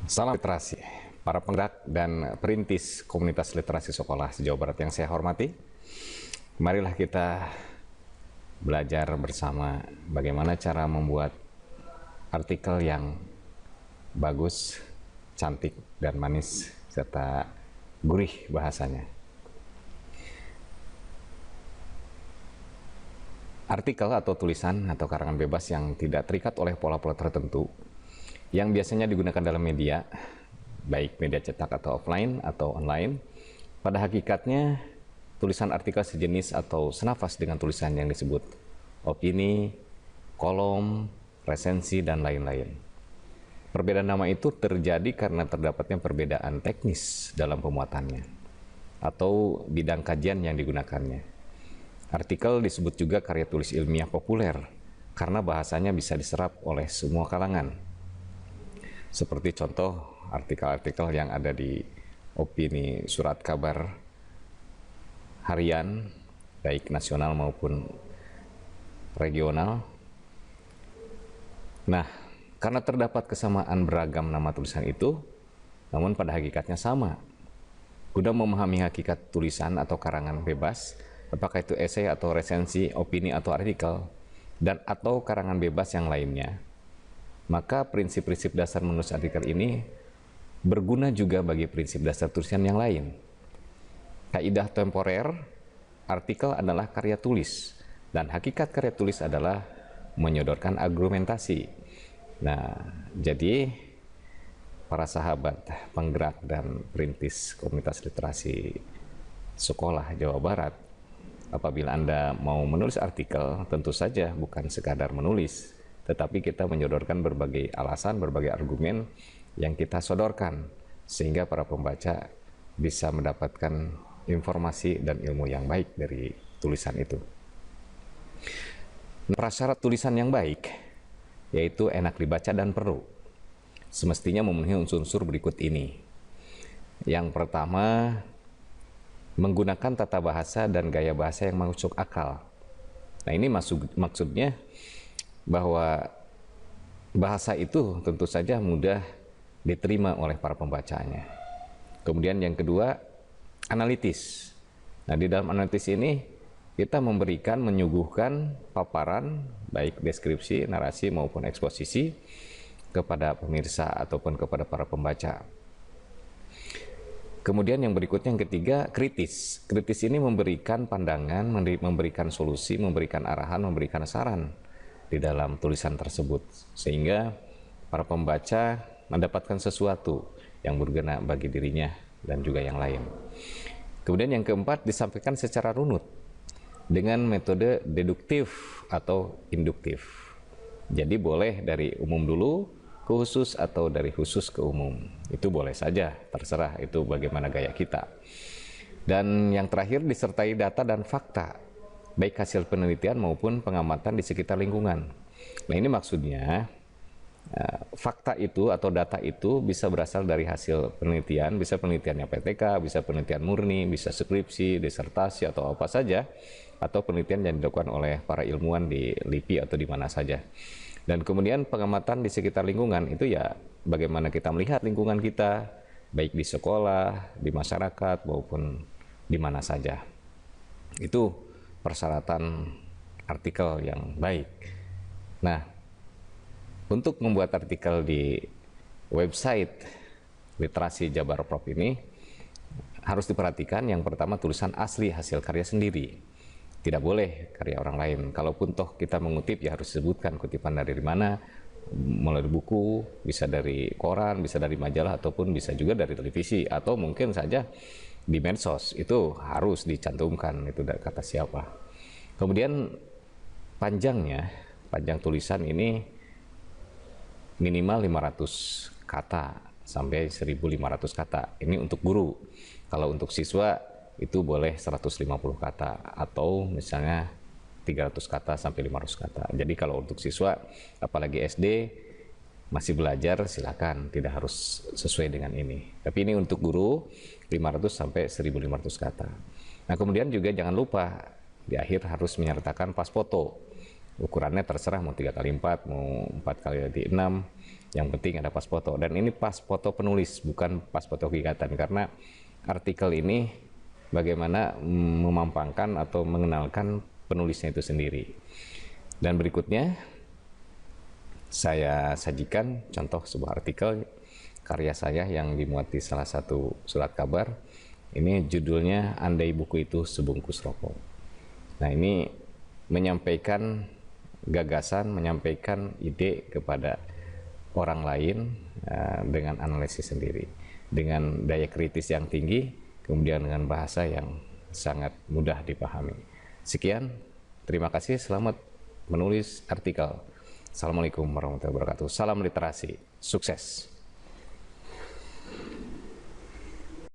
Salam literasi, para penggerak dan perintis komunitas literasi sekolah se-Jawa Barat yang saya hormati. Marilah kita belajar bersama bagaimana cara membuat artikel yang bagus, cantik, dan manis, serta gurih bahasanya. Artikel atau tulisan atau karangan bebas yang tidak terikat oleh pola-pola tertentu yang biasanya digunakan dalam media, baik media cetak atau offline atau online. Pada hakikatnya, tulisan artikel sejenis atau senafas dengan tulisan yang disebut opini, kolom, resensi, dan lain-lain. Perbedaan nama itu terjadi karena terdapatnya perbedaan teknis dalam pemuatannya atau bidang kajian yang digunakannya. Artikel disebut juga karya tulis ilmiah populer karena bahasanya bisa diserap oleh semua kalangan. Seperti contoh artikel-artikel yang ada di opini surat kabar harian, baik nasional maupun regional. Nah, karena terdapat kesamaan beragam nama tulisan itu, namun pada hakikatnya sama. Guna memahami hakikat tulisan atau karangan bebas, apakah itu esai atau resensi, opini atau artikel, dan atau karangan bebas yang lainnya, maka prinsip-prinsip dasar menulis artikel ini berguna juga bagi prinsip dasar tulisan yang lain. Kaidah temporer, artikel adalah karya tulis, dan hakikat karya tulis adalah menyodorkan argumentasi. Nah, jadi para sahabat penggerak dan perintis komunitas literasi sekolah Jawa Barat, apabila Anda mau menulis artikel, tentu saja bukan sekadar menulis, tetapi kita menyodorkan berbagai alasan, berbagai argumen yang kita sodorkan, sehingga para pembaca bisa mendapatkan informasi dan ilmu yang baik dari tulisan itu. Prasyarat tulisan yang baik, yaitu enak dibaca dan perlu, semestinya memenuhi unsur-unsur berikut ini. Yang pertama, menggunakan tata bahasa dan gaya bahasa yang masuk akal. Nah, ini maksudnya bahwa bahasa itu tentu saja mudah diterima oleh para pembacanya. Kemudian yang kedua, analitis. Nah, di dalam analitis ini kita menyuguhkan paparan, baik deskripsi, narasi maupun eksposisi kepada pemirsa ataupun kepada para pembaca. Kemudian yang berikutnya, yang ketiga, kritis. Kritis ini memberikan pandangan, memberikan solusi, memberikan arahan, memberikan saran di dalam tulisan tersebut, sehingga para pembaca mendapatkan sesuatu yang berguna bagi dirinya dan juga yang lain. Kemudian yang keempat, disampaikan secara runut dengan metode deduktif atau induktif. Jadi boleh dari umum dulu ke khusus atau dari khusus ke umum. Itu boleh saja, terserah itu bagaimana gaya kita. Dan yang terakhir, disertai data dan fakta, baik hasil penelitian maupun pengamatan di sekitar lingkungan. Nah, ini maksudnya fakta itu atau data itu bisa berasal dari hasil penelitian, bisa penelitiannya PTK, bisa penelitian murni, bisa skripsi, disertasi, atau apa saja, atau penelitian yang dilakukan oleh para ilmuwan di LIPI atau di mana saja. Dan kemudian pengamatan di sekitar lingkungan itu ya bagaimana kita melihat lingkungan kita, baik di sekolah, di masyarakat, maupun di mana saja. Itu persyaratan artikel yang baik. Nah, untuk membuat artikel di website Literasi Jabar Prop ini harus diperhatikan yang pertama, tulisan asli hasil karya sendiri. Tidak boleh karya orang lain. Kalaupun toh kita mengutip, ya harus disebutkan kutipan dari mana, melalui buku, bisa dari koran, bisa dari majalah, ataupun bisa juga dari televisi, atau mungkin saja di medsos. Itu harus dicantumkan, itu dari kata siapa. Kemudian panjang tulisan ini minimal 500 kata sampai 1.500 kata. Ini untuk guru. Kalau untuk siswa itu boleh 150 kata atau misalnya 300 kata sampai 500 kata. Jadi kalau untuk siswa, apalagi SD, masih belajar, silakan, tidak harus sesuai dengan ini. Tapi ini untuk guru 500 sampai 1.500 kata. Nah, kemudian juga jangan lupa di akhir harus menyertakan pas foto. Ukurannya terserah mau 3x4, mau 4x6, yang penting ada pas foto. Dan ini pas foto penulis, bukan pas foto kegiatan, karena artikel ini bagaimana memampangkan atau mengenalkan penulisnya itu sendiri. Dan berikutnya saya sajikan contoh sebuah artikel karya saya yang dimuat di salah satu surat kabar. Ini judulnya Andai Buku Itu Sebungkus Rokok. Nah, ini menyampaikan gagasan, menyampaikan ide kepada orang lain dengan analisis sendiri, dengan daya kritis yang tinggi, kemudian dengan bahasa yang sangat mudah dipahami. Sekian, terima kasih, selamat menulis artikel. Assalamualaikum warahmatullahi wabarakatuh. Salam literasi, sukses.